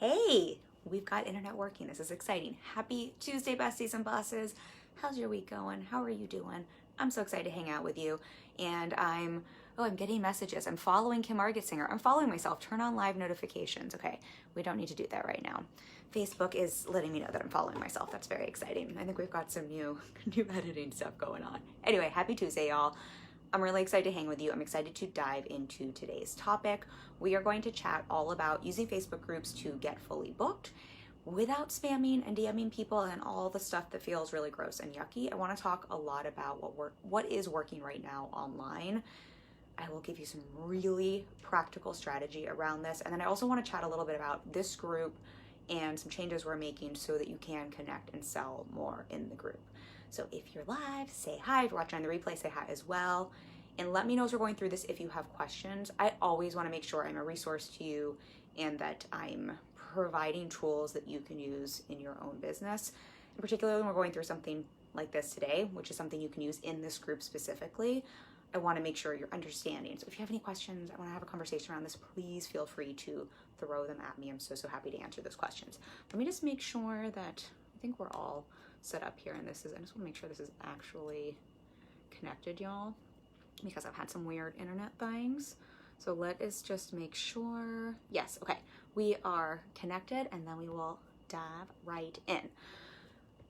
Hey, we've got internet working. This is exciting. Happy Tuesday, besties and bosses. How's your week going? How are you doing? I'm so excited to hang out with you. And I'm getting messages. I'm following Kim Argetsinger. I'm following myself. Turn on live notifications. Okay, we don't need to do that right now. Facebook is letting me know that I'm following myself. That's very exciting. I think we've got some new editing stuff going on. Anyway, happy Tuesday, y'all. I'm really excited to hang with you. I'm excited to dive into today's topic. We are going to chat all about using Facebook groups to get fully booked without spamming and DMing people and all the stuff that feels really gross and yucky. I want to talk a lot about what is working right now online. I will give you some really practical strategy around this. And then I also want to chat a little bit about this group and some changes we're making so that you can connect and sell more in the group. So if you're live, say hi. If you're watching on the replay, say hi as well. And let me know as we're going through this if you have questions. I always want to make sure I'm a resource to you and that I'm providing tools that you can use in your own business. And particularly when we're going through something like this today, which is something you can use in this group specifically, I want to make sure you're understanding. So if you have any questions, I want to have a conversation around this, please feel free to throw them at me. I'm so happy to answer those questions. Let me just make sure that I think we're all set up here, and I just want to make sure this is actually connected, y'all, because I've had some weird internet things. So let us just make sure. Yes, okay, we are connected, and then we will dive right in.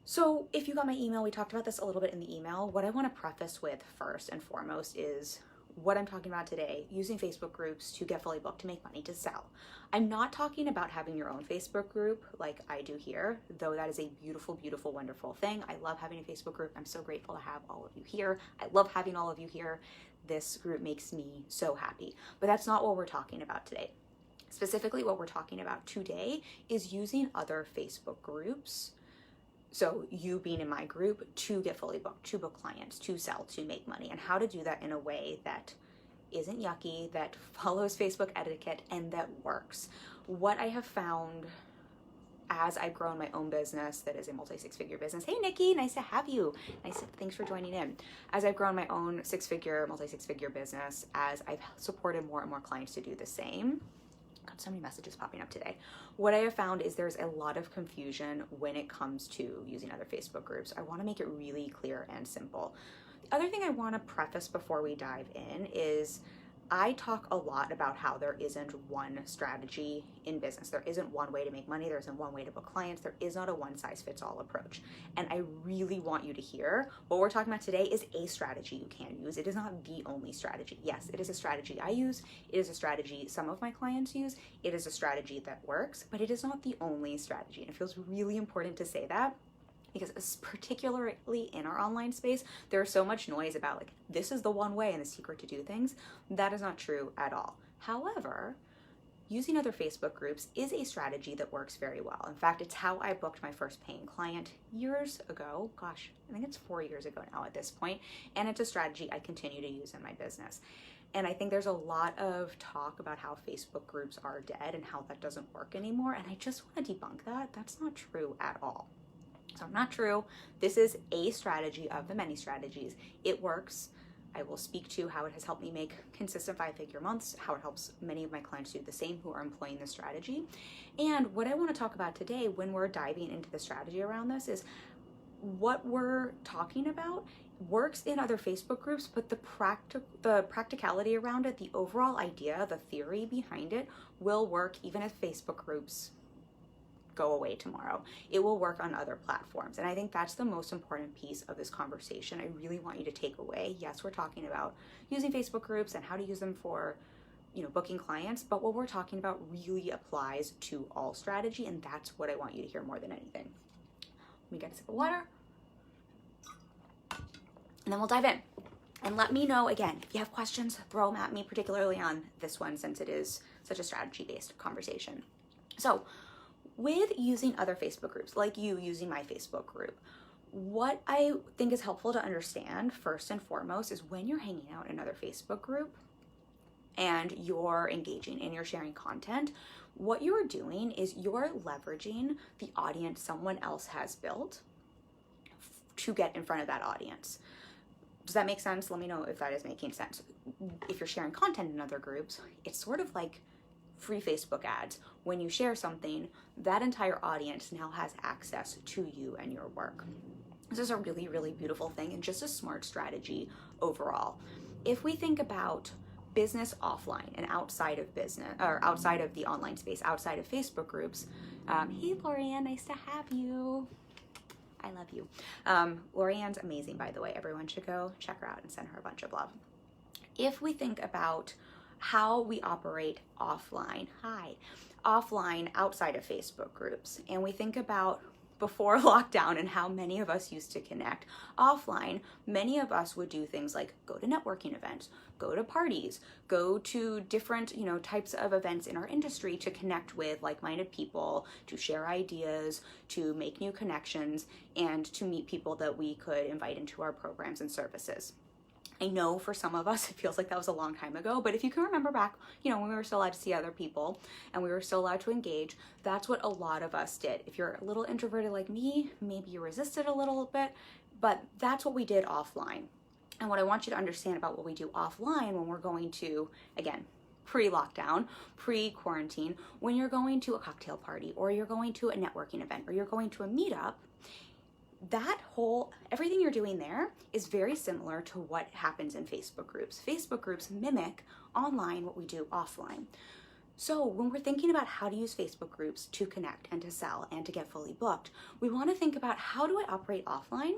So if you got my email, we talked about this a little bit in the email. What I want to preface with first and foremost is what I'm talking about today, using Facebook groups to get fully booked, to make money, to sell. I'm not talking about having your own Facebook group like I do here, though that is a beautiful, beautiful, wonderful thing. I love having a Facebook group. I'm so grateful to have all of you here. I love having all of you here. This group makes me so happy. But that's not what we're talking about today. Specifically, what we're talking about today is using other Facebook groups, so you being in my group, to get fully booked, to book clients, to sell, to make money, and how to do that in a way that isn't yucky, that follows Facebook etiquette, and that works. What I have found as I've grown my own business that is a multi-six-figure business. Hey, Nikki, nice to have you. Thanks for joining in. As I've grown my own multi-six-figure business, as I've supported more and more clients to do the same, got so many messages popping up today. What I have found is there's a lot of confusion when it comes to using other Facebook groups. I want to make it really clear and simple. The other thing I want to preface before we dive in is I talk a lot about how there isn't one strategy in business. There isn't one way to make money. There isn't one way to book clients. There is not a one-size-fits-all approach. And I really want you to hear what we're talking about today is a strategy you can use. It is not the only strategy. Yes, it is a strategy I use. It is a strategy some of my clients use. It is a strategy that works, but it is not the only strategy. And it feels really important to say that, because particularly in our online space, there's so much noise about like, this is the one way and the secret to do things. That is not true at all. However, using other Facebook groups is a strategy that works very well. In fact, it's how I booked my first paying client years ago. Gosh, I think it's 4 years ago now at this point. And it's a strategy I continue to use in my business. And I think there's a lot of talk about how Facebook groups are dead and how that doesn't work anymore. And I just want to debunk that. That's not true at all. So not true. This is a strategy of the many strategies. It works. I will speak to how it has helped me make consistent 5-figure months, how it helps many of my clients do the same who are employing this strategy. And what I want to talk about today when we're diving into the strategy around this is what we're talking about works in other Facebook groups, but the practicality around it, the overall idea, the theory behind it will work even if Facebook groups go away tomorrow. It will work on other platforms. And I think that's the most important piece of this conversation. I really want you to take away. Yes, we're talking about using Facebook groups and how to use them for, booking clients, but what we're talking about really applies to all strategy. And that's what I want you to hear more than anything. Let me get a sip of water and then we'll dive in. And let me know, again, if you have questions, throw them at me, particularly on this one, since it is such a strategy-based conversation. So with using other Facebook groups, like you using my Facebook group, what I think is helpful to understand first and foremost is when you're hanging out in another Facebook group and you're engaging and you're sharing content, what you're doing is you're leveraging the audience someone else has built to get in front of that audience. Does that make sense? Let me know if that is making sense. If you're sharing content in other groups, it's sort of like free Facebook ads. When you share something, that entire audience now has access to you and your work. This is a really, really beautiful thing and just a smart strategy overall. If we think about business offline and outside of business, or outside of the online space, outside of Facebook groups, hey Lorianne, nice to have you. I love you. Lorianne's amazing, by the way. Everyone should go check her out and send her a bunch of love. If we think about how we operate offline, outside of Facebook groups, and we think about before lockdown and how many of us used to connect offline, many of us would do things like go to networking events, go to parties, go to different, types of events in our industry to connect with like-minded people, to share ideas, to make new connections, and to meet people that we could invite into our programs and services. I know for some of us, it feels like that was a long time ago, but if you can remember back, when we were still allowed to see other people and we were still allowed to engage, that's what a lot of us did. If you're a little introverted like me, maybe you resisted a little bit, but that's what we did offline. And what I want you to understand about what we do offline when we're going to, again, pre-lockdown, pre-quarantine, when you're going to a cocktail party or you're going to a networking event or you're going to a meetup, everything you're doing there is very similar to what happens in Facebook groups. Facebook groups mimic online what we do offline. So when we're thinking about how to use Facebook groups to connect and to sell and to get fully booked, we want to think about how do I operate offline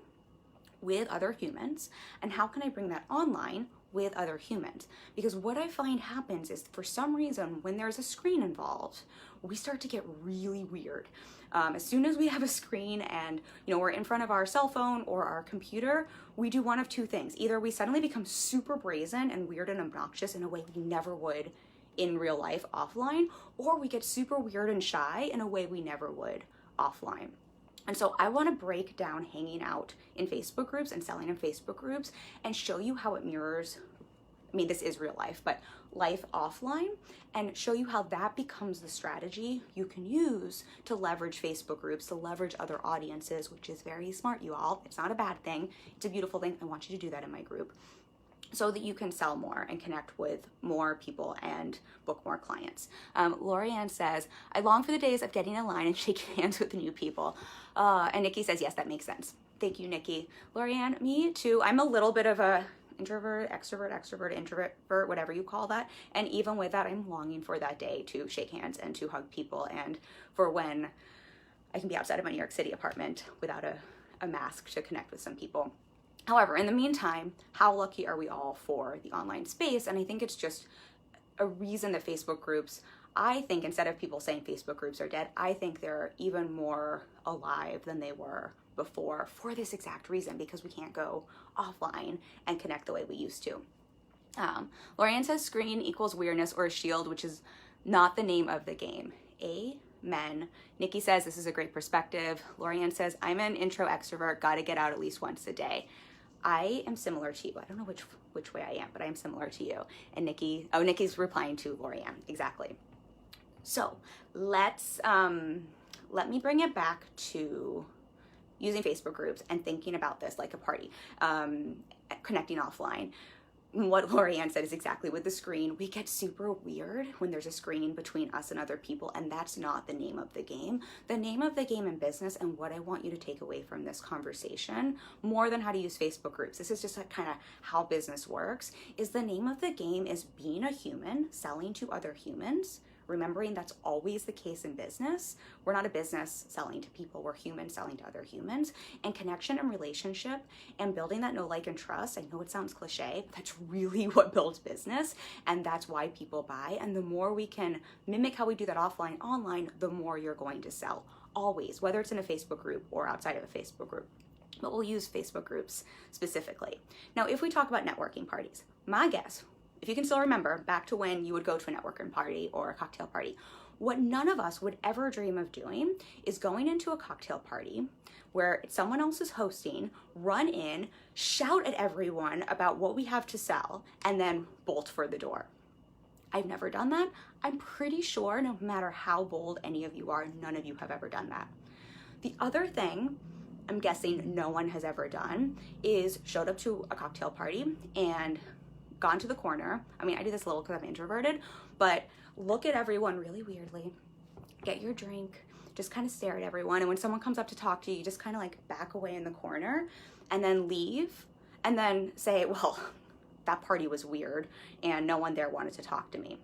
with other humans and how can I bring that online with other humans? Because what I find happens is for some reason when there's a screen involved, we start to get really weird. As soon as we have a screen and we're in front of our cell phone or our computer, we do one of two things. Either we suddenly become super brazen and weird and obnoxious in a way we never would in real life offline, or we get super weird and shy in a way we never would offline. And so I want to break down hanging out in Facebook groups and selling in Facebook groups and show you how it mirrors, this is real life, but life offline, and show you how that becomes the strategy you can use to leverage Facebook groups, to leverage other audiences, which is very smart, you all. It's not a bad thing. It's a beautiful thing. I want you to do that in my group so that you can sell more and connect with more people and book more clients. Lorianne says, I long for the days of getting in line and shaking hands with the new people. And Nikki says, yes, that makes sense. Thank you, Nikki. Lorianne, me too. I'm a little bit of a introvert, introvert, whatever you call that. And even with that, I'm longing for that day to shake hands and to hug people and for when I can be outside of my New York City apartment without a mask to connect with some people. However, in the meantime, how lucky are we all for the online space? And I think it's just a reason that Facebook groups, I think instead of people saying Facebook groups are dead, I think they're even more alive than they were before for this exact reason, because we can't go offline and connect the way we used to. Lorianne says screen equals weirdness or a shield, which is not the name of the game. Amen. Nikki says this is a great perspective. Lorianne says I'm an intro extrovert, gotta get out at least once a day. I am similar to you. I don't know which way I am, but I am similar to you. And Nikki's replying to Lorianne, exactly. So let me bring it back to using Facebook groups and thinking about this like a party, connecting offline. What Lorianne said is exactly with the screen. We get super weird when there's a screen between us and other people, and that's not the name of the game. The name of the game in business, and what I want you to take away from this conversation, more than how to use Facebook groups, this is just kind of how business works, is the name of the game is being a human, selling to other humans, remembering that's always the case in business. We're not a business selling to people, we're humans selling to other humans. And connection and relationship and building that know, like, and trust, I know it sounds cliche, but that's really what builds business, and that's why people buy. And the more we can mimic how we do that offline, online, the more you're going to sell, always, whether it's in a Facebook group or outside of a Facebook group. But we'll use Facebook groups specifically. Now, if we talk about networking parties, my guess, if you can still remember back to when you would go to a networking party or a cocktail party, what none of us would ever dream of doing is going into a cocktail party where someone else is hosting, run in, shout at everyone about what we have to sell, and then bolt for the door. I've never done that. I'm pretty sure no matter how bold any of you are, none of you have ever done that. The other thing I'm guessing no one has ever done is showed up to a cocktail party and gone to the corner. I mean, I do this a little because I'm introverted, but look at everyone really weirdly, get your drink, just kind of stare at everyone. And when someone comes up to talk to you, you just kind of like back away in the corner and then leave and then say, well, that party was weird and no one there wanted to talk to me,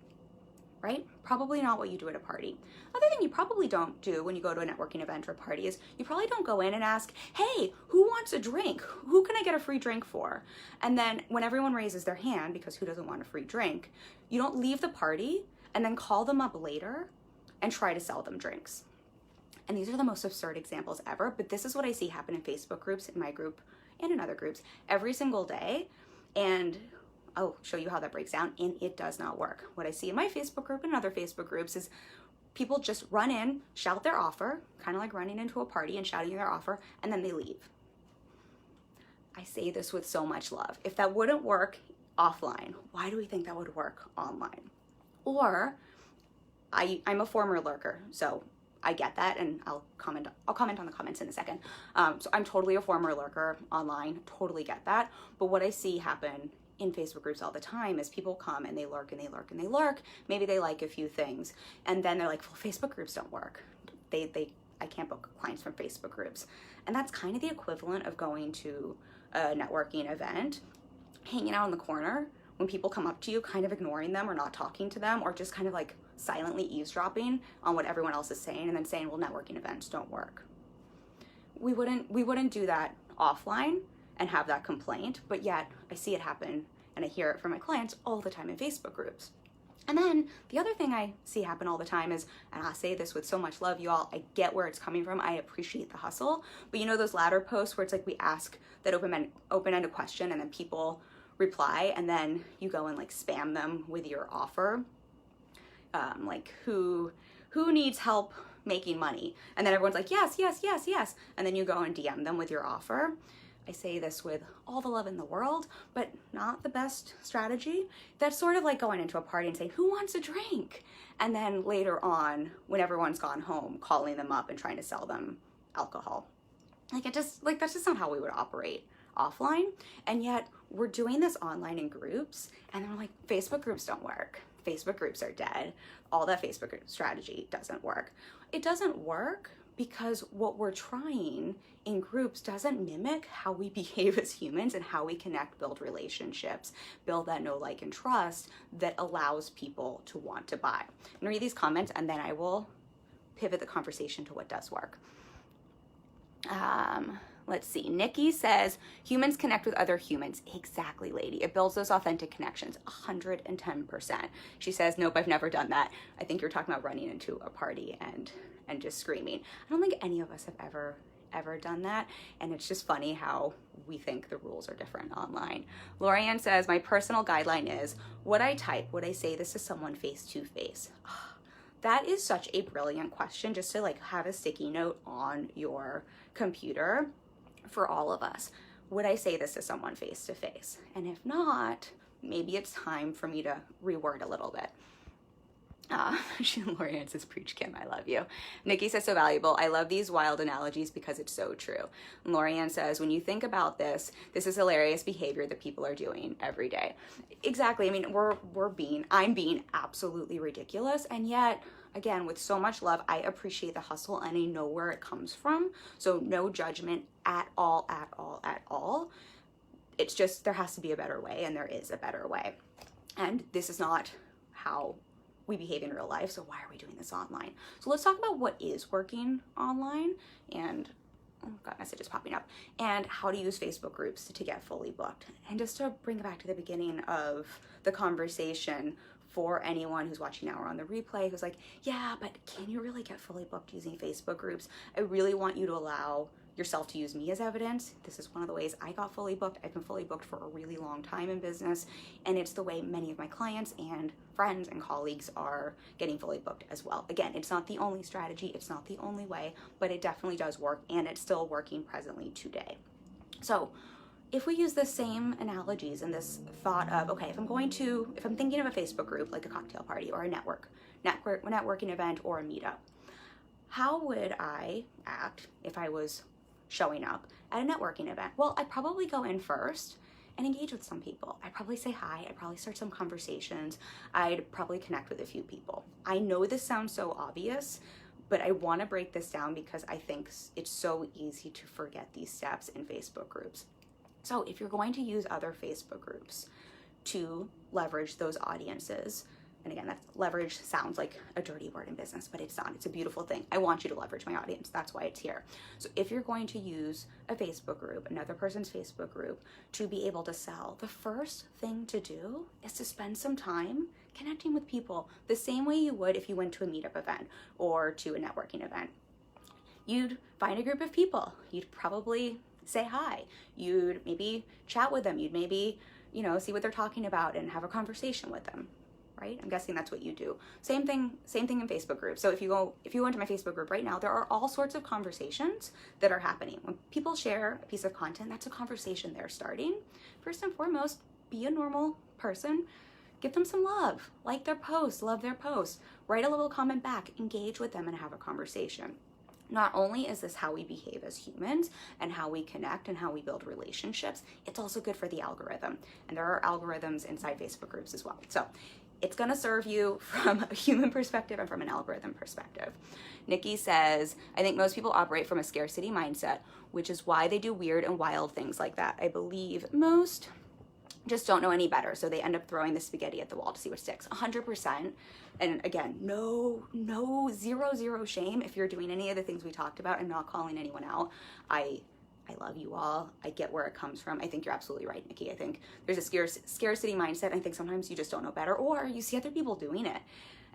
right? Probably not what you do at a party. Other thing you probably don't do when you go to a networking event or party is you probably don't go in and ask, hey, who wants a drink? Who can I get a free drink for? And then when everyone raises their hand, because who doesn't want a free drink, you don't leave the party and then call them up later and try to sell them drinks. And these are the most absurd examples ever, but this is what I see happen in Facebook groups, in my group, and in other groups every single day. And I'll show you how that breaks down, and it does not work. What I see in my Facebook group and other Facebook groups is people just run in, shout their offer, kind of like running into a party and shouting their offer, and then they leave. I say this with so much love. If that wouldn't work offline, why do we think that would work online? Or I'm a former lurker, so I get that, and I'll comment on the comments in a second. So I'm totally a former lurker online, totally get that. But what I see happen in Facebook groups all the time is people come and they lurk and they lurk and they lurk. Maybe they like a few things, and then they're like, well, Facebook groups don't work. I can't book clients from Facebook groups. And that's kind of the equivalent of going to a networking event, hanging out in the corner when people come up to you, kind of ignoring them or not talking to them, or just kind of like silently eavesdropping on what everyone else is saying and then saying, well, networking events don't work. We wouldn't do that offline and have that complaint, but yet I see it happen and I hear it from my clients all the time in Facebook groups. And then the other thing I see happen all the time is, and I say this with so much love, you all, I get where it's coming from. I appreciate the hustle, but you know those ladder posts where it's like we ask that open-ended question and then people reply and then you go and like spam them with your offer. Like who needs help making money? And then everyone's like, yes, yes, yes, yes. And then you go and DM them with your offer. I say this with all the love in the world, but not the best strategy. That's sort of like going into a party and saying, who wants a drink? And then later on, when everyone's gone home, calling them up and trying to sell them alcohol. That's just not how we would operate offline. And yet we're doing this online in groups, and they're like, Facebook groups don't work. Facebook groups are dead. All that Facebook group strategy doesn't work. It doesn't work because what we're trying in groups doesn't mimic how we behave as humans and how we connect, build relationships, build that know, like, and trust that allows people to want to buy. I'm gonna read these comments and then I will pivot the conversation to what does work. Let's see. Nikki says, humans connect with other humans. Exactly, lady. It builds those authentic connections, 110%. She says, nope, I've never done that. I think you're talking about running into a party and just screaming. I don't think any of us have ever done that. And it's just funny how we think the rules are different online. Lorianne says, my personal guideline is, would I say this to someone face to face? That is such a brilliant question, just to like have a sticky note on your computer for all of us. Would I say this to someone face to face? And if not, maybe it's time for me to reword a little bit. Lorianne says, preach, Kim, I love you. Nikki says, so valuable. I love these wild analogies because it's so true. Lorianne says, when you think about this is hilarious behavior that people are doing every day. Exactly. I mean, I'm being absolutely ridiculous. And yet, again, with so much love, I appreciate the hustle and I know where it comes from. So no judgment at all, at all, at all. It's just, there has to be a better way, and there is a better way. And this is not how we behave in real life, so why are we doing this online? So let's talk about what is working online, and got messages popping up, and how to use Facebook groups to get fully booked. And just to bring it back to the beginning of the conversation, for anyone who's watching now or on the replay who's like, yeah, but can you really get fully booked using Facebook groups? I really want you to allow yourself to use me as evidence. This is one of the ways I got fully booked. I've been fully booked for a really long time in business, and it's the way many of my clients and friends and colleagues are getting fully booked as well. Again, it's not the only strategy, it's not the only way, but it definitely does work, and it's still working presently today. So if we use the same analogies and this thought of, okay, if I'm thinking of a Facebook group, like a cocktail party or a networking event or a meetup, how would I act if I was showing up at a networking event? Well, I'd probably go in first and engage with some people. I'd probably say hi, I'd probably start some conversations, I'd probably connect with a few people. I know this sounds so obvious, but I want to break this down because I think it's so easy to forget these steps in Facebook groups. So if you're going to use other Facebook groups to leverage those audiences, and again, that leverage sounds like a dirty word in business, but it's not. It's a beautiful thing. I want you to leverage my audience. That's why it's here. So if you're going to use a Facebook group, another person's Facebook group, to be able to sell, the first thing to do is to spend some time connecting with people the same way you would if you went to a meetup event or to a networking event. You'd find a group of people. You'd probably say hi. You'd maybe chat with them. You'd maybe, see what they're talking about and have a conversation with them. Right? I'm guessing that's what you do. Same thing in Facebook groups. So if you go into my Facebook group right now, there are all sorts of conversations that are happening. When people share a piece of content, that's a conversation they're starting. First and foremost, be a normal person. Give them some love. Like their posts, love their posts. Write a little comment back, engage with them and have a conversation. Not only is this how we behave as humans and how we connect and how we build relationships, it's also good for the algorithm. And there are algorithms inside Facebook groups as well. So it's going to serve you from a human perspective and from an algorithm perspective. Nikki says, I think most people operate from a scarcity mindset, which is why they do weird and wild things like that. I believe most just don't know any better, so they end up throwing the spaghetti at the wall to see what sticks. 100%. And again, no, zero shame if you're doing any of the things we talked about and not calling anyone out. I love you all. I get where it comes from. I think you're absolutely right, Nikki. I think there's a scarcity mindset. I think sometimes you just don't know better, or you see other people doing it.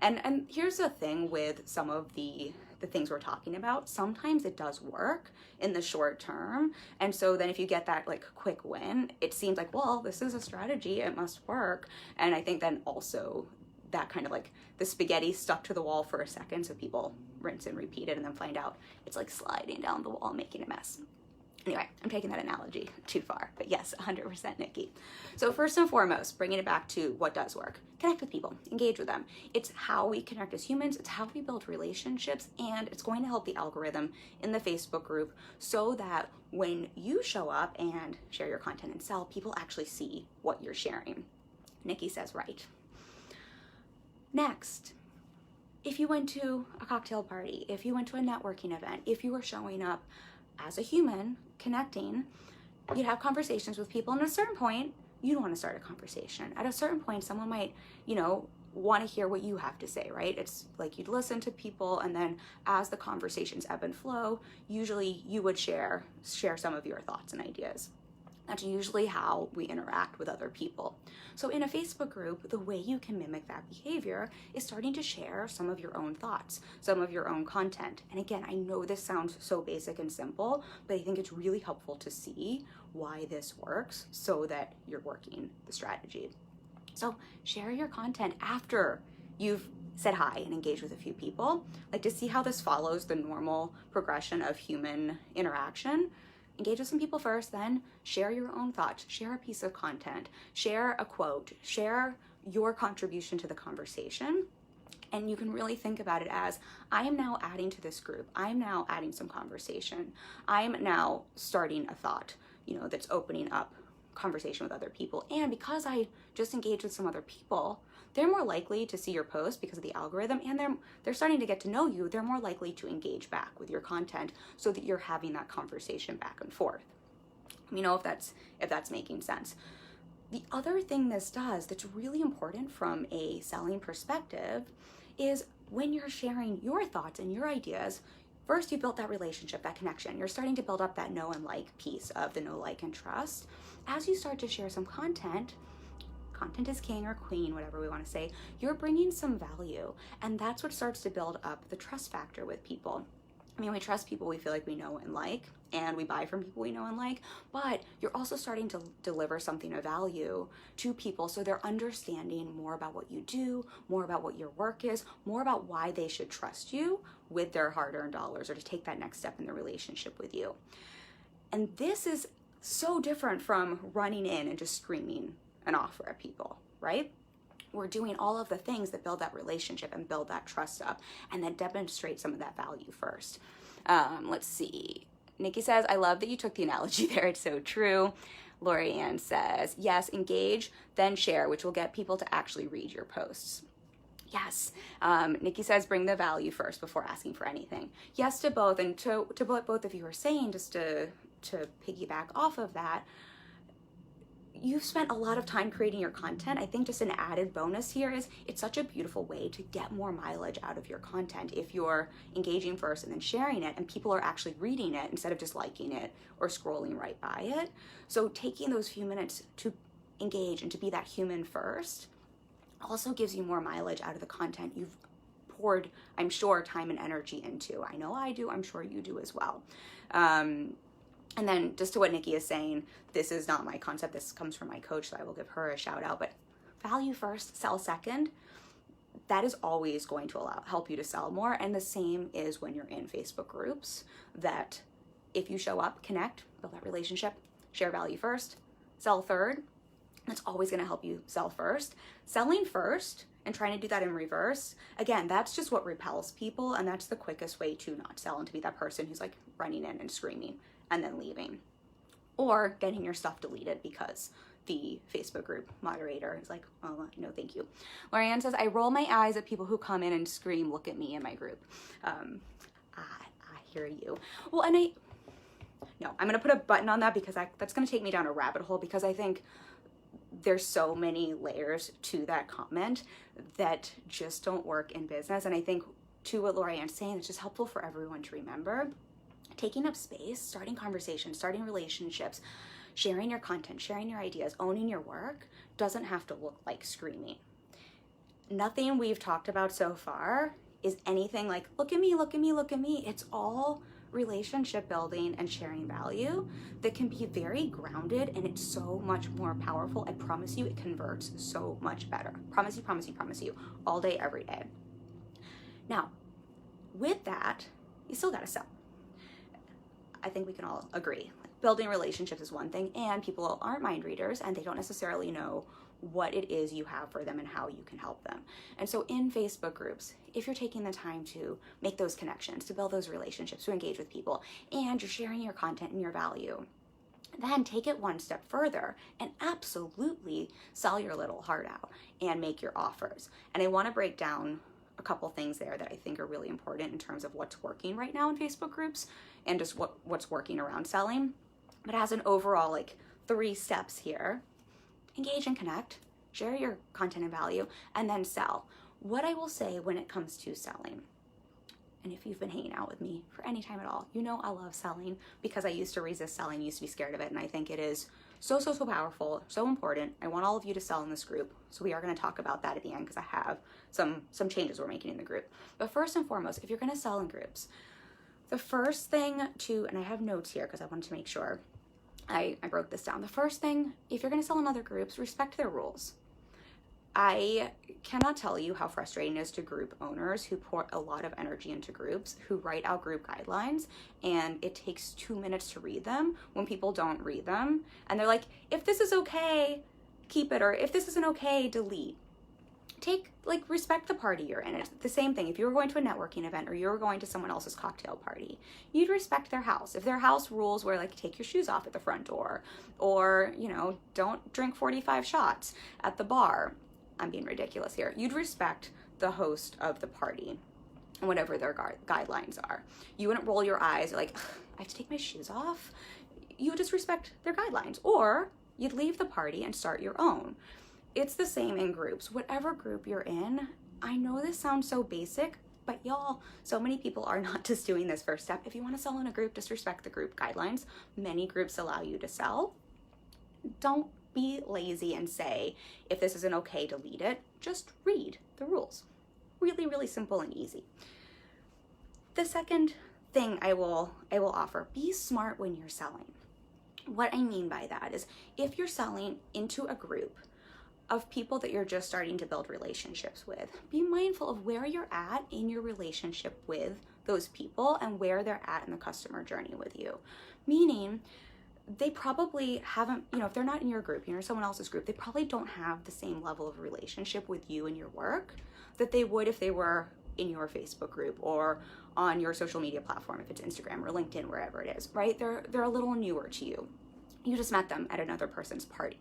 And here's the thing with some of the things we're talking about. Sometimes it does work in the short term. And so then if you get that like quick win, it seems like, well, this is a strategy. It must work. And I think then also that kind of like the spaghetti stuck to the wall for a second. So people rinse and repeat it and then find out it's like sliding down the wall, making a mess. Anyway, I'm taking that analogy too far, but yes, 100% Nikki. So first and foremost, bringing it back to what does work. Connect with people, engage with them. It's how we connect as humans, it's how we build relationships, and it's going to help the algorithm in the Facebook group so that when you show up and share your content and sell, people actually see what you're sharing. Nikki says right. Next, if you went to a cocktail party, if you went to a networking event, if you were showing up as a human, connecting, you'd have conversations with people, and at a certain point, you'd want to start a conversation. At a certain point, someone might, want to hear what you have to say, right? It's like you'd listen to people, and then as the conversations ebb and flow, usually you would share some of your thoughts and ideas. That's usually how we interact with other people. So in a Facebook group, the way you can mimic that behavior is starting to share some of your own thoughts, some of your own content. And again, I know this sounds so basic and simple, but I think it's really helpful to see why this works so that you're working the strategy. So share your content after you've said hi and engaged with a few people. Like to see how this follows the normal progression of human interaction. Engage with some people first, then share your own thoughts, share a piece of content, share a quote, share your contribution to the conversation. And you can really think about it as, I am now adding to this group. I'm now adding some conversation. I'm now starting a thought, that's opening up conversation with other people. And because I just engaged with some other people, they're more likely to see your post because of the algorithm, and they're starting to get to know you. They're more likely to engage back with your content so that you're having that conversation back and forth. If that's making sense. The other thing this does that's really important from a selling perspective is when you're sharing your thoughts and your ideas, first you built that relationship, that connection. You're starting to build up that know and like piece of the know, like, and trust. As you start to share some content is king or queen, whatever we want to say, you're bringing some value. And that's what starts to build up the trust factor with people. We trust people we feel like we know and like, and we buy from people we know and like, but you're also starting to deliver something of value to people so they're understanding more about what you do, more about what your work is, more about why they should trust you with their hard-earned dollars or to take that next step in the relationship with you. And this is so different from running in and just screaming an offer at people, right? We're doing all of the things that build that relationship and build that trust up and then demonstrate some of that value first. Let's see. Nikki says, I love that you took the analogy there. It's so true. Lori Ann says, yes, engage, then share, which will get people to actually read your posts. Yes. Nikki says, bring the value first before asking for anything. Yes to both. And to what both of you are saying, just to piggyback off of that, you've spent a lot of time creating your content. I think just an added bonus here is it's such a beautiful way to get more mileage out of your content if you're engaging first and then sharing it and people are actually reading it instead of just liking it or scrolling right by it. So taking those few minutes to engage and to be that human first also gives you more mileage out of the content you've poured, I'm sure, time and energy into. I know I do, I'm sure you do as well. And then just to what Nikki is saying, this is not my concept, this comes from my coach, so I will give her a shout out, but value first, sell second, that is always going to help you to sell more. And the same is when you're in Facebook groups, that if you show up, connect, build that relationship, share value first, sell third, that's always going to help you sell first. Selling first and trying to do that in reverse, again, that's just what repels people, and that's the quickest way to not sell and to be that person who's like running in and screaming and then leaving, or getting your stuff deleted because the Facebook group moderator is like, oh, no, thank you. Lorianne says, I roll my eyes at people who come in and scream, look at me in my group. I hear you. Well, and I'm gonna put a button on that because that's gonna take me down a rabbit hole, because I think there's so many layers to that comment that just don't work in business. And I think, to what Lorianne's saying, it's just helpful for everyone to remember, taking up space, starting conversations, starting relationships, sharing your content, sharing your ideas, owning your work doesn't have to look like screaming. Nothing we've talked about so far is anything like, look at me, look at me, look at me. It's all relationship building and sharing value that can be very grounded, and it's so much more powerful. I promise you, it converts so much better. Promise you, all day, every day. Now, with that, you still gotta sell. I think we can all agree. Building relationships is one thing, and people aren't mind readers, and they don't necessarily know what it is you have for them and how you can help them. And so in Facebook groups, if you're taking the time to make those connections, to build those relationships, to engage with people, and you're sharing your content and your value, then take it one step further and absolutely sell your little heart out and make your offers. And I want to break down a couple things there that I think are really important in terms of what's working right now in Facebook groups and just what's working around selling. But as an overall, like, 3 steps here: engage and connect, share your content and value, and then sell. What I will say when it comes to selling, and if you've been hanging out with me for any time at all, you know I love selling because I used to resist selling, used to be scared of it, and I think it is so powerful, so important. I want all of you to sell in this group, so we are going to talk about that at the end because I have some changes we're making in the group. But first and foremost, if you're going to sell in groups, the first thing and I have notes here because I wanted to make sure I broke this down. The first thing, if you're going to sell in other groups, respect their rules. I cannot tell you how frustrating it is to group owners who pour a lot of energy into groups, who write out group guidelines, and it takes 2 minutes to read them when people don't read them. And they're like, if this is okay, keep it, or if this isn't okay, delete. Respect the party you're in. It's the same thing. If you were going to a networking event or you were going to someone else's cocktail party, you'd respect their house. If their house rules were like, take your shoes off at the front door, or, don't drink 45 shots at the bar, I'm being ridiculous here, you'd respect the host of the party and whatever their guidelines are. You wouldn't roll your eyes like, I have to take my shoes off. You would just respect their guidelines, or you'd leave the party and start your own. It's the same in groups. Whatever group you're in, I know this sounds so basic, but y'all, so many people are not just doing this first step. If you want to sell in a group, just respect the group guidelines. Many groups allow you to sell. Don't be lazy and say, if this isn't okay, delete it. Just read the rules. Really, really simple and easy. The second thing I will offer, be smart when you're selling. What I mean by that is, if you're selling into a group of people that you're just starting to build relationships with, be mindful of where you're at in your relationship with those people and where they're at in the customer journey with you. Meaning, they probably haven't, if they're not in your group, someone else's group, they probably don't have the same level of relationship with you and your work that they would if they were in your Facebook group or on your social media platform, if it's Instagram or LinkedIn, wherever it is, right? They're a little newer to you. You just met them at another person's party.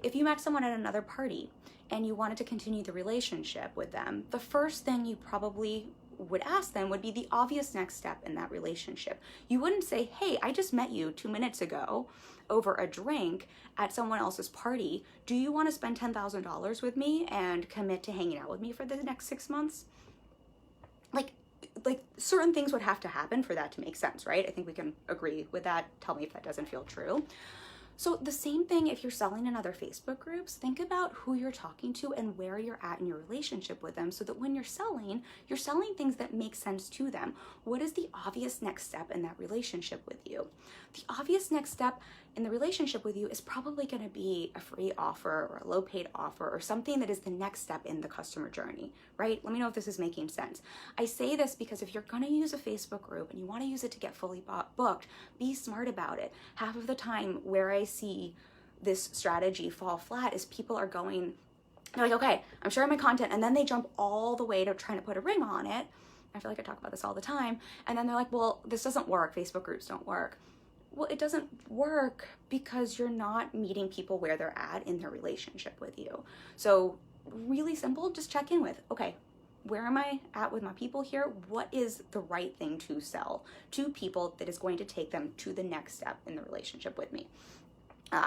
If you met someone at another party and you wanted to continue the relationship with them, the first thing you probably would ask them would be the obvious next step in that relationship. You wouldn't say, hey, I just met you 2 minutes ago over a drink at someone else's party. Do you want to spend $10,000 with me and commit to hanging out with me for the next 6 months? Like certain things would have to happen for that to make sense, right? I think we can agree with that. Tell me if that doesn't feel true. So the same thing if you're selling in other Facebook groups, think about who you're talking to and where you're at in your relationship with them so that when you're selling things that make sense to them. What is the obvious next step in that relationship with you? The obvious next step in the relationship with you is probably going to be a free offer or a low paid offer or something that is the next step in the customer journey, right? Let me know if this is making sense. I say this because if you're going to use a Facebook group and you want to use it to get fully booked, be smart about it. Half of the time where I see this strategy fall flat is people are going, they're like, okay, I'm sharing my content, and then they jump all the way to trying to put a ring on it. I feel like I talk about this all the time. And then they're like, well, this doesn't work. Facebook groups don't work. Well, it doesn't work because you're not meeting people where they're at in their relationship with you. So really simple, just check in with, okay, where am I at with my people here? What is the right thing to sell to people that is going to take them to the next step in the relationship with me?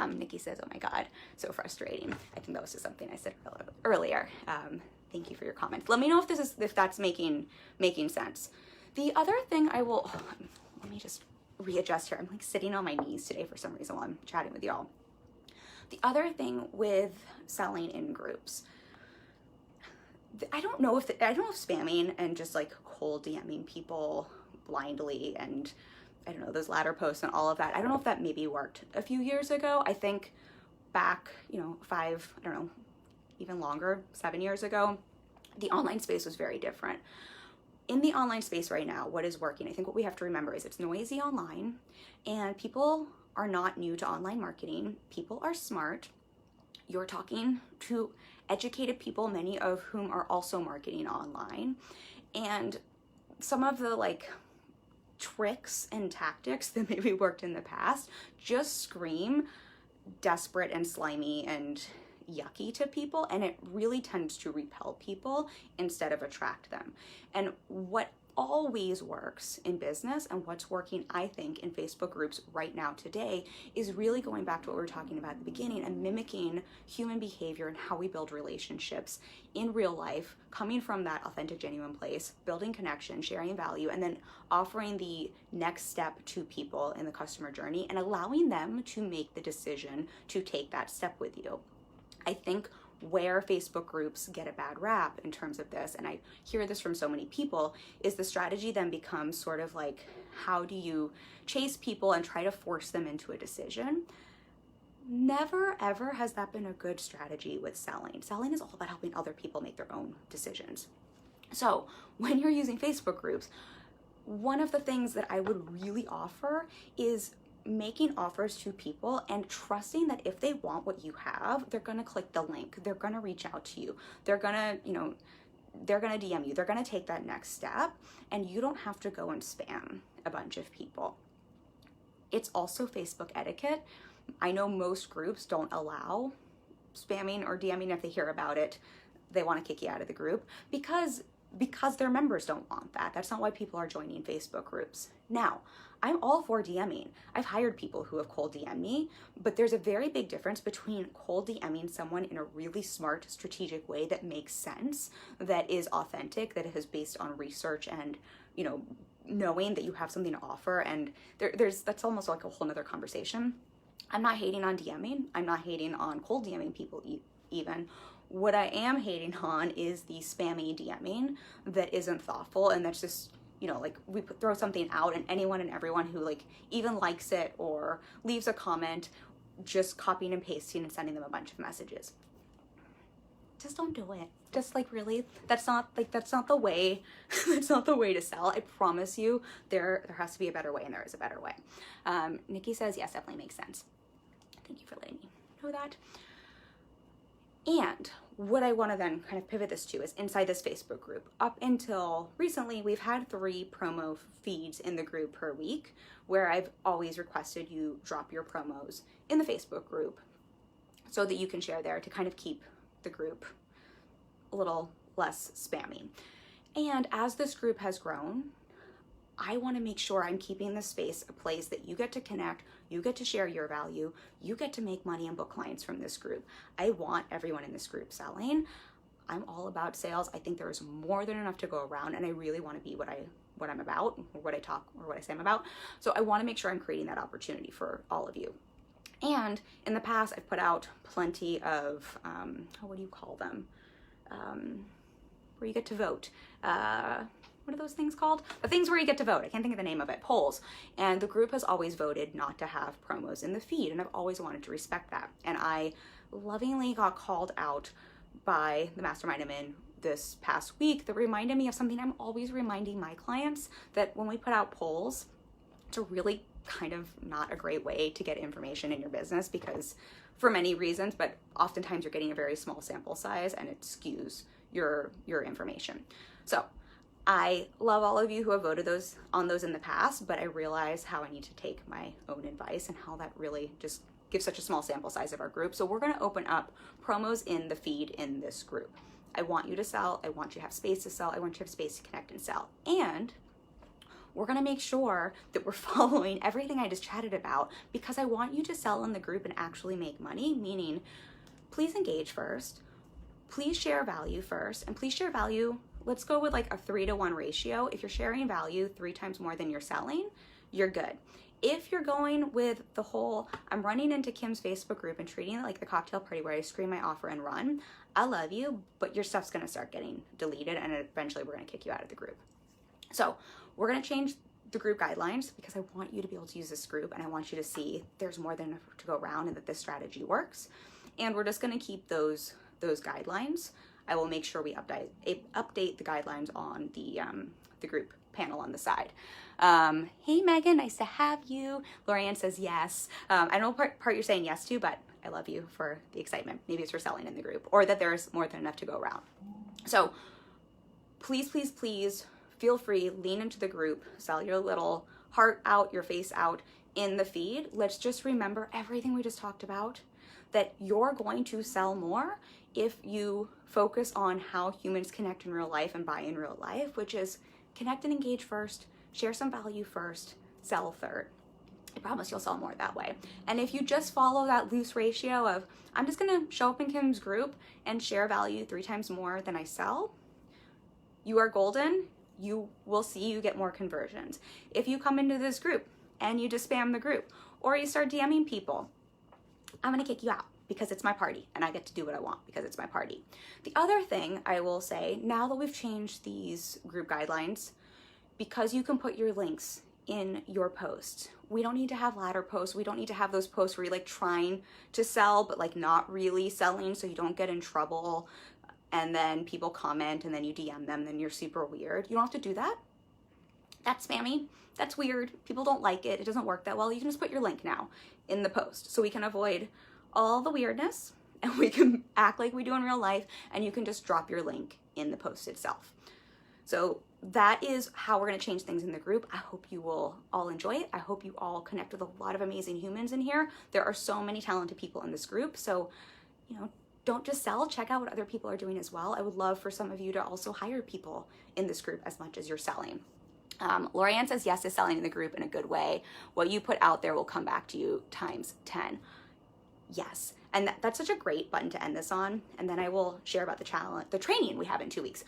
Nikki says, oh my God, so frustrating. I think that was just something I said earlier. Thank you for your comments. Let me know if that's making sense. The other thing let me just readjust here. I'm like sitting on my knees today for some reason while I'm chatting with y'all. The other thing with selling in groups, I don't know if spamming and just like cold DMing people blindly and I don't know, those ladder posts and all of that, I don't know if that maybe worked a few years ago. I think back, 5, I don't know, even longer, 7 years ago, the online space was very different. In the online space right now, what is working? I think what we have to remember is it's noisy online and people are not new to online marketing. People are smart. You're talking to educated people, many of whom are also marketing online. And some of the tricks and tactics that maybe worked in the past just scream desperate and slimy and yucky to people, and it really tends to repel people instead of attract them. And what always works in business and what's working, I think, in Facebook groups right now today is really going back to what we were talking about at the beginning and mimicking human behavior and how we build relationships in real life, coming from that authentic, genuine place, building connection, sharing value, and then offering the next step to people in the customer journey and allowing them to make the decision to take that step with you. I think where Facebook groups get a bad rap in terms of this, and I hear this from so many people, is the strategy then becomes sort of like, how do you chase people and try to force them into a decision? Never, ever has that been a good strategy with selling. Selling is all about helping other people make their own decisions. So when you're using Facebook groups, one of the things that I would really offer is making offers to people and trusting that if they want what you have, they're going to click the link. They're going to reach out to you. They're going to, they're going to DM you. They're going to take that next step, and you don't have to go and spam a bunch of people. It's also Facebook etiquette. I know most groups don't allow spamming or DMing. If they hear about it, they want to kick you out of the group because their members don't want that. That's not why people are joining Facebook groups. Now, I'm all for DMing. I've hired people who have cold DM'd me, but there's a very big difference between cold DMing someone in a really smart, strategic way that makes sense, that is authentic, that is based on research and, knowing that you have something to offer. And that's almost like a whole nother conversation. I'm not hating on DMing. I'm not hating on cold DMing people even. What I am hating on is the spammy DMing that isn't thoughtful and that's just, we throw something out and anyone and everyone who even likes it or leaves a comment, just copying and pasting and sending them a bunch of messages. Just don't do it. Just really, that's not the way, that's not the way to sell. I promise you there has to be a better way, and there is a better way. Nikki says, yes, definitely makes sense. Thank you for letting me know that. And what I want to then kind of pivot this to is inside this Facebook group. Up until recently, we've had 3 promo feeds in the group per week, where I've always requested you drop your promos in the Facebook group so that you can share there to kind of keep the group a little less spammy. And as this group has grown, I want to make sure I'm keeping the space a place that you get to connect, you get to share your value, you get to make money and book clients from this group. I want everyone in this group selling. I'm all about sales. I think there is more than enough to go around, and I really want to be what I'm about, or what I talk or what I say I'm about. So I want to make sure I'm creating that opportunity for all of you. And in the past, I've put out plenty of, what do you call them? Where you get to vote. What are those things called? The things where you get to vote. I can't think of the name of it. Polls. And the group has always voted not to have promos in the feed, and I've always wanted to respect that. And I lovingly got called out by the mastermind I'm in this past week that reminded me of something I'm always reminding my clients, that when we put out polls, it's a really kind of not a great way to get information in your business, because for many reasons, but oftentimes you're getting a very small sample size and it skews your information. So I love all of you who have voted on those in the past, but I realize how I need to take my own advice and how that really just gives such a small sample size of our group. So we're going to open up promos in the feed in this group. I want you to sell. I want you to have space to sell. I want you to have space to connect and sell. And we're going to make sure that we're following everything I just chatted about, because I want you to sell in the group and actually make money, meaning please engage first, please share value first, and please share value. Let's go with like a 3-to-1 ratio. If you're sharing value 3 times more than you're selling, you're good. If you're going with the whole, I'm running into Kim's Facebook group and treating it like the cocktail party where I scream my offer and run, I love you, but your stuff's gonna start getting deleted and eventually we're gonna kick you out of the group. So we're gonna change the group guidelines because I want you to be able to use this group, and I want you to see there's more than enough to go around and that this strategy works. And we're just gonna keep those guidelines. I will make sure we update the guidelines on the group panel on the side. Hey Megan, nice to have you. Lorianne says yes. I know part you're saying yes to, but I love you for the excitement. Maybe it's for selling in the group, or that there's more than enough to go around. So please, please, please feel free, lean into the group, sell your little heart out, your face out in the feed. Let's just remember everything we just talked about, that you're going to sell more if you focus on how humans connect in real life and buy in real life, which is connect and engage first, share some value first, sell third. I promise you'll sell more that way. And if you just follow that loose ratio of, I'm just gonna show up in Kim's group and share value 3 times more than I sell, you are golden. You will see you get more conversions. If you come into this group and you just spam the group, or you start DMing people, I'm gonna kick you out, because it's my party and I get to do what I want because it's my party. The other thing I will say, now that we've changed these group guidelines, because you can put your links in your posts, we don't need to have ladder posts. We don't need to have those posts where you're like trying to sell but like not really selling, so you don't get in trouble and then people comment and then you DM them, then you're super weird. You don't have to do that. That's spammy. That's weird. People don't like it. It doesn't work that well. You can just put your link now in the post so we can avoid all the weirdness and we can act like we do in real life, and you can just drop your link in the post itself. So that is how we're going to change things in the group. I hope you will all enjoy it. I hope you all connect with a lot of amazing humans in here. There are so many talented people in this group. So, don't just sell, check out what other people are doing as well. I would love for some of you to also hire people in this group as much as you're selling. Lorianne says yes to selling in the group in a good way. What you put out there will come back to you times 10. Yes. And that's such a great button to end this on. And then I will share about the training we have in 2 weeks.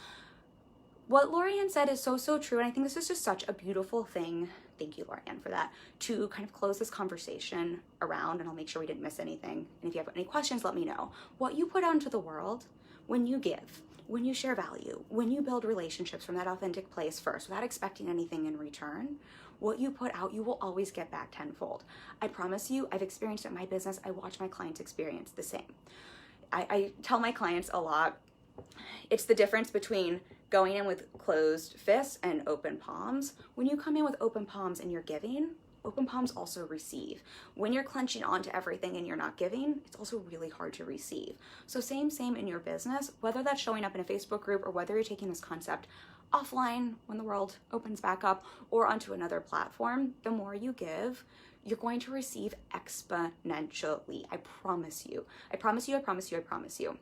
What Lorianne said is so, so true. And I think this is just such a beautiful thing. Thank you, Lorianne, for that, to kind of close this conversation around, and I'll make sure we didn't miss anything. And if you have any questions, let me know. What you put out into the world, when you give, when you share value, when you build relationships from that authentic place first, without expecting anything in return, what you put out, you will always get back tenfold. I promise you, I've experienced it in my business. I watch my clients experience the same. I tell my clients a lot, it's the difference between going in with closed fists and open palms. When you come in with open palms and you're giving, open palms also receive. When you're clenching onto everything and you're not giving, it's also really hard to receive. So same in your business, whether that's showing up in a Facebook group or whether you're taking this concept offline when the world opens back up or onto another platform, the more you give, you're going to receive exponentially. I promise you. I promise you, I promise you, I promise you.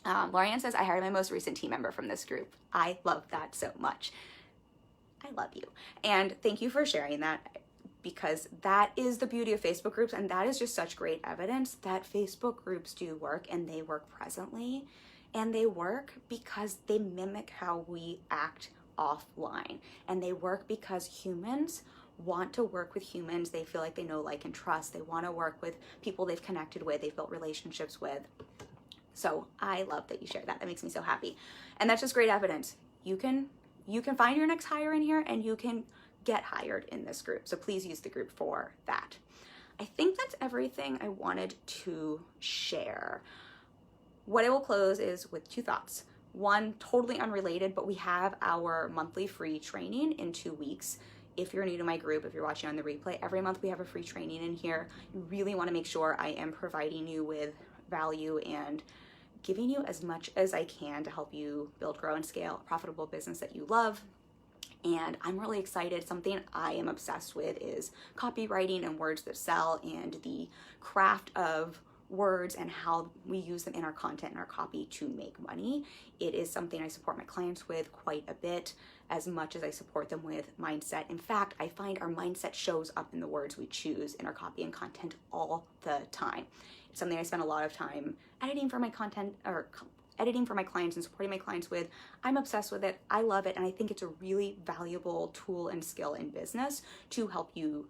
Lorianne says, I hired my most recent team member from this group. I love that so much. I love you. And thank you for sharing that, because that is the beauty of Facebook groups. And that is just such great evidence that Facebook groups do work, and they work presently. And they work because they mimic how we act offline. And they work because humans want to work with humans they feel like they know, like, and trust. They want to work with people they've connected with, they've built relationships with. So I love that you shared that. That makes me so happy. And that's just great evidence. You can find your next hire in here, and you can get hired in this group. So please use the group for that. I think that's everything I wanted to share. What I will close is with two thoughts. One, totally unrelated, but we have our monthly free training in 2 weeks. If you're new to my group, if you're watching on the replay, every month we have a free training in here. I really want to make sure I am providing you with value and giving you as much as I can to help you build, grow, and scale a profitable business that you love. And I'm really excited. Something I am obsessed with is copywriting and words that sell, and the craft of words and how we use them in our content and our copy to make money. It is something I support my clients with quite a bit, as much as I support them with mindset. In fact, I find our mindset shows up in the words we choose in our copy and content all the time. It's something I spend a lot of time editing for my content, or editing for my clients and supporting my clients with. I'm obsessed with it. I love it. And I think it's a really valuable tool and skill in business to help you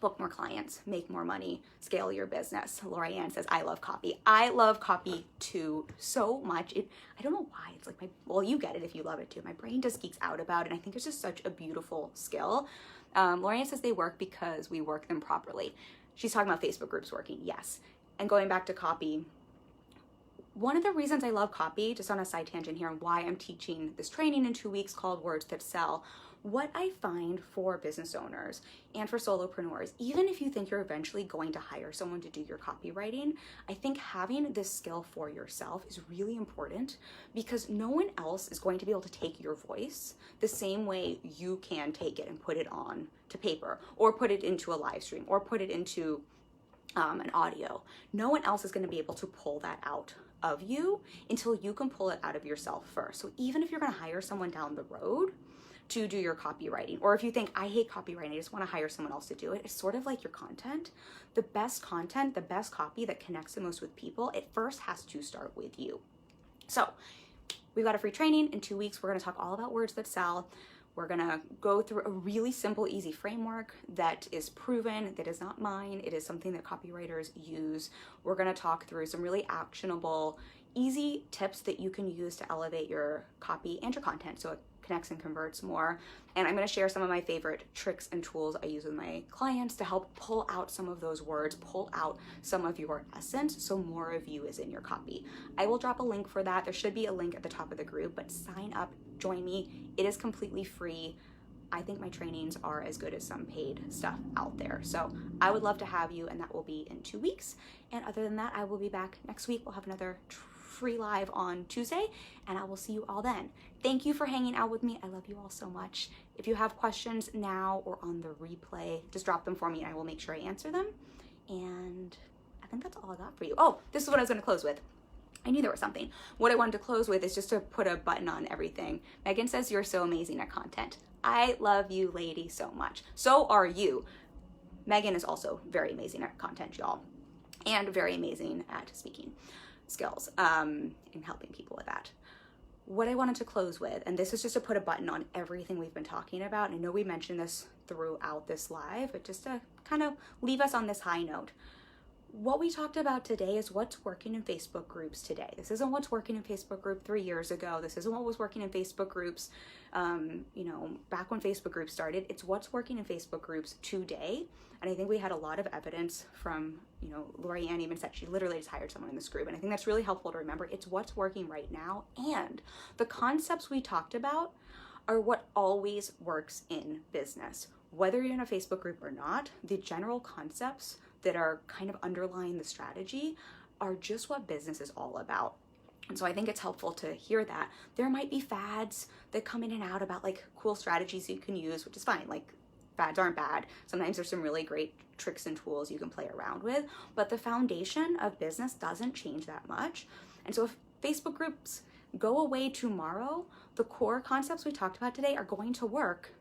book more clients, make more money, scale your business. Lorianne says, I love copy. I love copy too so much. I don't know why. It's like well, you get it if you love it too. My brain just geeks out about it. And I think it's just such a beautiful skill. Lorianne says they work because we work them properly. She's talking about Facebook groups working. Yes. And going back to copy, one of the reasons I love copy, just on a side tangent here, and why I'm teaching this training in 2 weeks called Words That Sell, what I find for business owners and for solopreneurs, even if you think you're eventually going to hire someone to do your copywriting, I think having this skill for yourself is really important, because no one else is going to be able to take your voice the same way you can take it and put it on to paper, or put it into a live stream, or put it into an audio. No one else is going to be able to pull that out of you until you can pull it out of yourself first. So even if you're going to hire someone down the road to do your copywriting, or if you think, I hate copywriting, I just want to hire someone else to do it, it's sort of like your content. The best content, the best copy that connects the most with people, it first has to start with you. So we've got a free training in 2 weeks. We're going to talk all about words that sell. We're gonna go through a really simple, easy framework that is proven, that is not mine. It is something that copywriters use. We're gonna talk through some really actionable, easy tips that you can use to elevate your copy and your content so it connects and converts more. And I'm gonna share some of my favorite tricks and tools I use with my clients to help pull out some of those words, pull out some of your essence, so more of you is in your copy. I will drop a link for that. There should be a link at the top of the group, but sign up, join me. It is completely free. I think my trainings are as good as some paid stuff out there. So I would love to have you, and that will be in 2 weeks. And other than that, I will be back next week. We'll have another free live on Tuesday, and I will see you all then. Thank you for hanging out with me. I love you all so much. If you have questions now or on the replay, just drop them for me and I will make sure I answer them. And I think that's all I got for you. Oh, this is what I was going to close with. I knew there was something. What I wanted to close with is just to put a button on everything. Megan says, you're so amazing at content. I love you, lady, so much. So are you. Megan is also very amazing at content, y'all, and very amazing at speaking skills and helping people with that. What I wanted to close with, and this is just to put a button on everything we've been talking about, and I know we mentioned this throughout this live, but just to kind of leave us on this high note. What we talked about today is what's working in Facebook groups today. This isn't what's working in Facebook group 3 years ago. This isn't what was working in Facebook groups, back when Facebook groups started. It's what's working in Facebook groups today. And I think we had a lot of evidence from, Lorianne even said she literally just hired someone in this group. And I think that's really helpful to remember. It's what's working right now. And the concepts we talked about are what always works in business. Whether you're in a Facebook group or not, the general concepts that are kind of underlying the strategy are just what business is all about. And so I think it's helpful to hear that. There might be fads that come in and out about like cool strategies you can use, which is fine. Like, fads aren't bad. Sometimes there's some really great tricks and tools you can play around with, but the foundation of business doesn't change that much. And so if Facebook groups go away tomorrow, the core concepts we talked about today are going to work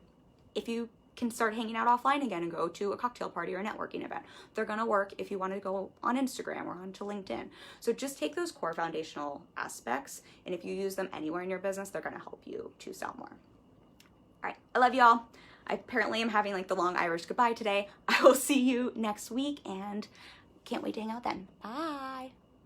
if you can start hanging out offline again and go to a cocktail party or a networking event. They're gonna work if you want to go on Instagram or onto LinkedIn. So just take those core foundational aspects, and if you use them anywhere in your business, they're gonna help you to sell more. All right, I love y'all. I apparently am having like the long Irish goodbye today. I will see you next week and can't wait to hang out then. Bye.